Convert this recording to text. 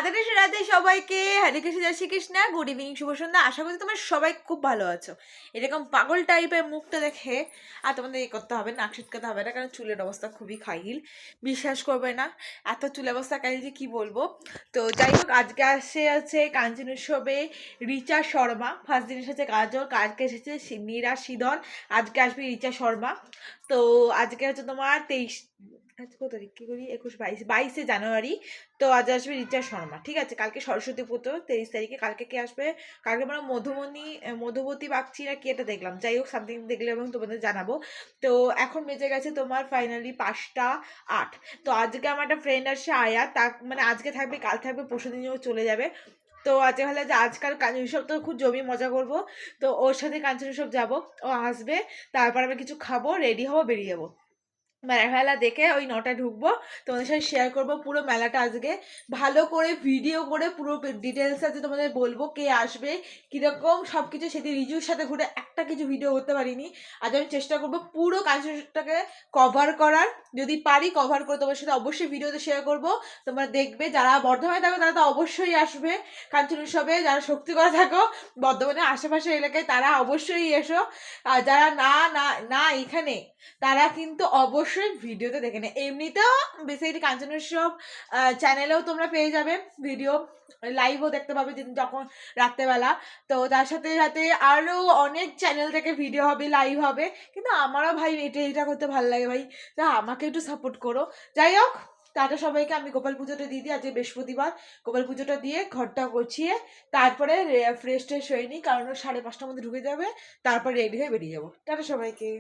রাধে সবাইকে, হরে কৃষ্ণ, জয় Shrikrishna, good evening, শুভ সন্ধ্যা। আশা করি তোমরা সবাই খুব ভালো আছো। এরকম পাগল টাইপের মুখটা দেখে আর তোমাদের করতে হবে, নাক ছিটকাতে হবে না, কারণ চুলের অবস্থা খুবই কাহিল, বিশ্বাস করবে না এত চুলের অবস্থা কাহিল যে কি বলবো। তো যাই হোক, আজকে আছে কাঞ্চন উৎসবে রিচা শর্মা, ফার্স্ট দিন এসেছে কাজল, কালকে এসেছে নীরা সিধন, আজকে আসবে রিচা শর্মা। তো আজকে হচ্ছে তোমার 23, আজকে কত তারিখ, কি করি, 22 জানুয়ারি। তো আজ আসবে রিচা শর্মা, ঠিক আছে। কালকে সরস্বতী পুজো 23 তারিখে, কালকে কে আসবে, কালকে মানে মধুমতি বাগচি না কি এটা দেখলাম, যাই হোক সামথিং দেখলে এবং তোমাদের জানাবো। তো এখন বেজে গেছে তোমার ফাইনালি 5টা 8। তো আজকে আমার একটা ফ্রেন্ড আসছে আয়া, তা মানে আজকে থাকবে, কাল থাকবে, পরশু দিনেও চলে যাবে। তো আজকে ভালো যে আজকাল কাঞ্চন উৎসব তো খুব জমি মজা করবো। তো ওর সাথে কাঞ্চন উৎসব যাবো, ও আসবে, তারপর আমি কিছু খাবো, রেডি হবো, বেরিয়ে যাবো। মেলা দেখে ওই 9টায় ঢুকবো, তোমাদের সাথে শেয়ার করবো পুরো মেলাটা আজকে, ভালো করে ভিডিও করে পুরো ডিটেলস আছে তোমাদের বলবো, কে আসবে কীরকম সব কিছু। সেদিন রিজুর সাথে ঘুরে একটা কিছু ভিডিও করতে পারিনি, আজ আমি চেষ্টা করবো পুরো কালচারটাকে কভার করার, যদি পারি কভার করে তোমার সাথে অবশ্যই ভিডিওতে শেয়ার করবো। তোমরা দেখবে, যারা বর্ধমানে থাকো তারা তো অবশ্যই আসবে কাঞ্চন উৎসবে, যারা শক্তিগড়ে থাকো বর্ধমানের আশেপাশে এলাকায় তারা অবশ্যই এসো, আর যারা না না না এখানে তারা কিন্তু অবশ্যই ভিডিওতে দেখে নেয়। এমনিতেও বেসিক্যালি কাঞ্চন উৎসব চ্যানেলেও তোমরা পেয়ে যাবে ভিডিও, লাইভও দেখতে পাবে যখন রাত্রেবেলা। তো তার সাথে সাথে আরও অনেক চ্যানেল থেকে ভিডিও হবে, লাইভ হবে, কিন্তু আমারও ভাই এটা করতে ভালো লাগে ভাই, তা আমাকে একটু সাপোর্ট করো। যাই হোক, টাটা সবাইকে। আমি গোপাল পুজোটা দিয়ে দিই, আজকে বৃহস্পতিবার, গোপাল পুজোটা দিয়ে ঘরটা গুছিয়ে তারপরে ফ্রেশ ট্রেশ হয়ে নিই, কারণ 5:30টার মধ্যে ঢুকে যাবে, তারপর রেডি হয়ে বেরিয়ে যাবো। টাটা সবাইকে।